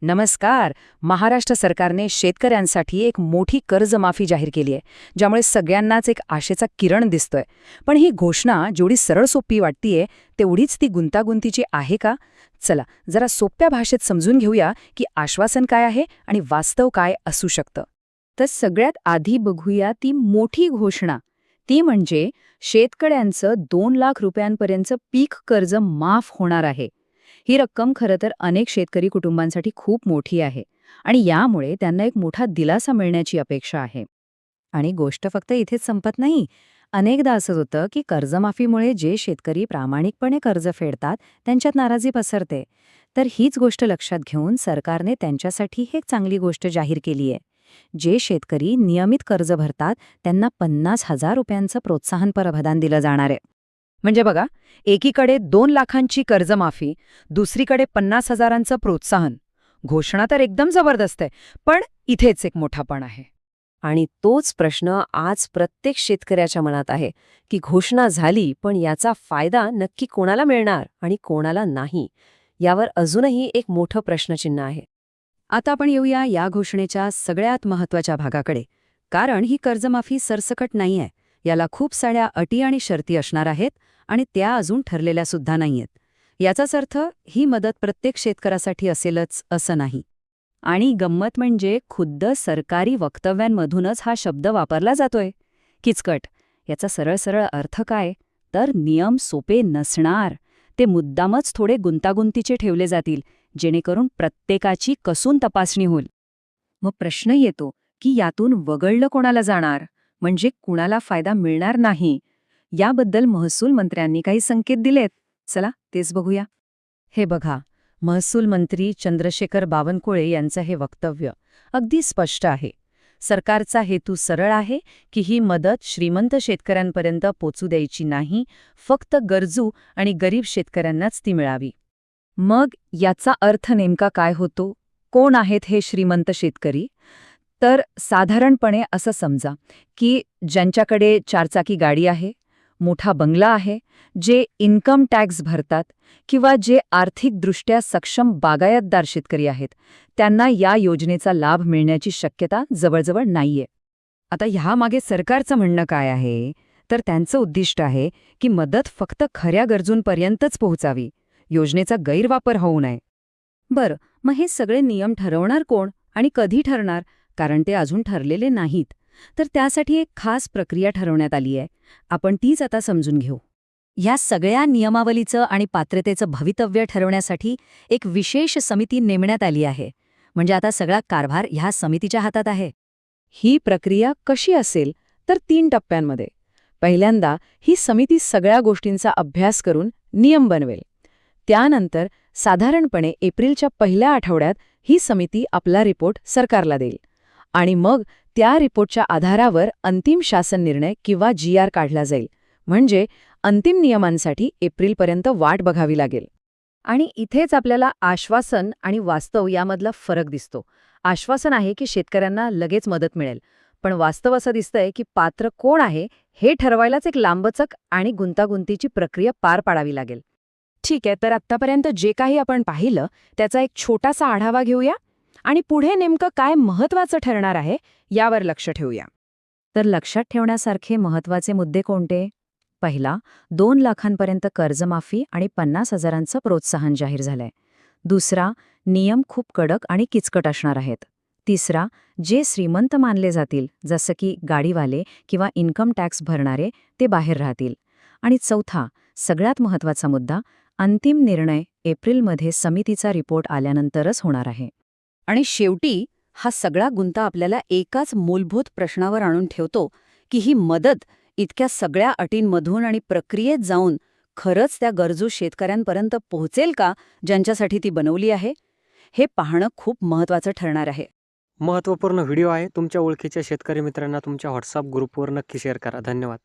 नमस्कार. महाराष्ट्र सरकारने शेतकऱ्यांसाठी एक मोठी कर्जमाफी जाहीर केली आहे, ज्यामुळे सगळ्यांनाच एक आशेचा किरण दिसतोय. पण ही घोषणा जेवढी सरळ सोपी वाटतीये, तेवढीच ती गुंतागुंतीची आहे का? चला, जरा सोप्या भाषेत समजून घेऊया की आश्वासन काय आहे आणि वास्तव काय असू शकतं. तर सगळ्यात आधी बघूया ती मोठी घोषणा. ती म्हणजे शेतकऱ्यांचं 2 लाख रुपयांपर्यंतचं पीक कर्ज माफ होणार आहे. ही रक्कम खरं तर अनेक शेतकरी कुटुंबांसाठी खूप मोठी आहे आणि यामुळे त्यांना एक मोठा दिलासा मिळण्याची अपेक्षा आहे. आणि गोष्ट फक्त इथेच संपत नाही. अनेकदा असं होतं की कर्जमाफीमुळे जे शेतकरी प्रामाणिकपणे कर्ज फेडतात त्यांच्यात नाराजी पसरते. तर हीच गोष्ट लक्षात घेऊन सरकारने त्यांच्यासाठी एक चांगली गोष्ट जाहीर केली आहे. जे शेतकरी नियमित कर्ज भरतात त्यांना 50,000 रुपयांचं प्रोत्साहन परभदान दिलं जाणार आहे. म्हणजे बघा, एकीकडे 2 लाखांची कर्जमाफी, दुसरीकडे 50,000चं प्रोत्साहन. घोषणा तर एकदम जबरदस्त आहे, पण इथेच एक मोठा पण आहे. आणि तोच प्रश्न आज प्रत्येक शेतकऱ्याच्या मनात आहे की घोषणा झाली पण याचा फायदा नक्की कोणाला मिळणार आणि कोणाला नाही, यावर अजूनही एक मोठं प्रश्नचिन्ह आहे. आता आपण येऊया या घोषणेच्या सगळ्यात महत्त्वाच्या भागाकडे. कारण ही कर्जमाफी सरसकट नाही आहे. याला खूप साऱ्या अटी आणि शर्ती असणार आहेत आणि त्या अजून ठरलेल्या सुद्धा नाहीयेत. याचाच अर्थ ही मदत प्रत्येक शेतकऱ्यासाठी असेलच असं नाही. आणि गंमत म्हणजे खुद्द सरकारी वक्तव्यांमधूनच हा शब्द वापरला जातोय. किचकट. याचा सरळ सरळ अर्थ काय? तर नियम सोपे नसणार. ते मुद्दामच थोडे गुंतागुंतीचे ठेवले जातील, जेणेकरून प्रत्येकाची कसून तपासणी होईल. मग प्रश्न येतो की यातून वगळलं कोणाला जाणार, म्हणजे कुणाला फायदा मिळणार नाही. याबद्दल महसूल मंत्र्यांनी काही संकेत दिलेत. चला तेच बघूया. हे बघा, महसूल मंत्री चंद्रशेखर बावनकुळे यांचं हे वक्तव्य अगदी स्पष्ट आहे. सरकारचा हेतू सरळ आहे की ही मदत श्रीमंत शेतकऱ्यांपर्यंत पोचू द्यायची नाही, फक्त गरजू आणि गरीब शेतकऱ्यांनाच ती मिळावी. मग याचा अर्थ नेमका काय होतो? कोण आहेत हे श्रीमंत शेतकरी? तर साधारणपणे असं समजा की ज्यांच्याकडे 4 चाकी गाडी आहे, मोठा बंगला आहे, जे इन्कम टॅक्स भरतात किंवा जे आर्थिकदृष्ट्या सक्षम बागायतदार शेतकरी आहेत, त्यांना या योजनेचा लाभ मिळण्याची शक्यता जवळजवळ नाहीये. आता ह्यामागे सरकारचं म्हणणं काय आहे? तर त्यांचं उद्दिष्ट आहे की मदत फक्त खऱ्या गरजूंपर्यंतच पोहोचावी, योजनेचा गैरवापर होऊ नये. बरं, मग हे सगळे नियम ठरवणार कोण आणि कधी ठरणार? कारण ते अजून ठरलेले नाहीत. तर त्यासाठी एक खास प्रक्रिया ठरवण्यात आली आहे. आपण तीच आता समजून घेऊ. ह्या सगळ्या नियमावलीचं आणि पात्रतेचं भवितव्य ठरवण्यासाठी एक विशेष समिती नेमण्यात आली आहे. म्हणजे आता सगळा कारभार ह्या समितीच्या हातात आहे. ही प्रक्रिया कशी असेल? तर 3 टप्प्यांमध्ये. पहिल्यांदा ही समिती सगळ्या गोष्टींचा अभ्यास करून नियम बनवेल. त्यानंतर साधारणपणे एप्रिलच्या पहिल्या आठवड्यात ही समिती आपला रिपोर्ट सरकारला देईल. आणि मग त्या रिपोर्टच्या आधारावर अंतिम शासन निर्णय किंवा GR काढला जाईल. म्हणजे अंतिम नियमांसाठी एप्रिलपर्यंत वाट बघावी लागेल. आणि इथेच आपल्याला आश्वासन आणि वास्तव यामधला फरक दिसतो. आश्वासन आहे की शेतकऱ्यांना लगेच मदत मिळेल, पण वास्तव असं दिसतंय की पात्र कोण आहे हे ठरवायलाच एक लांबचक आणि गुंतागुंतीची प्रक्रिया पार पाडावी लागेल. ठीक आहे, तर आत्तापर्यंत जे काही आपण पाहिलं त्याचा एक छोटासा आढावा घेऊया आणि पुढे नेमकं काय महत्त्वाचं ठरणार आहे यावर लक्ष ठेवूया. तर लक्षात ठेवण्यासारखे महत्त्वाचे मुद्दे कोणते? पहिला, 2 लाखांपर्यंत कर्जमाफी आणि 50,000चं प्रोत्साहन जाहीर झालंय. दुसरा, नियम खूप कडक आणि किचकट असणार आहेत. तिसरा, जे श्रीमंत मानले जातील, जसं की गाडीवाले किंवा इन्कम टॅक्स भरणारे, ते बाहेर राहतील. आणि चौथा, सगळ्यात महत्त्वाचा मुद्दा, अंतिम निर्णय एप्रिलमध्ये समितीचा रिपोर्ट आल्यानंतरच होणार आहे. आणि शेवटी हा सगळा गुंता आपल्याला एकाच मूलभूत प्रश्नावर आणून ठेवतो की ही मदत इतक्या सगळ्या अटींमधून आणि प्रक्रियेत जाऊन खरंच त्या गरजू शेतकऱ्यांपर्यंत पोहोचेल का, ज्यांच्यासाठी ती बनवली आहे? हे पाहणं खूप महत्त्वाचं ठरणार आहे. महत्त्वपूर्ण व्हिडिओ आहे. तुमच्या ओळखीच्या शेतकरी मित्रांना तुमच्या व्हॉट्सअप ग्रुपवर नक्की शेअर करा. धन्यवाद.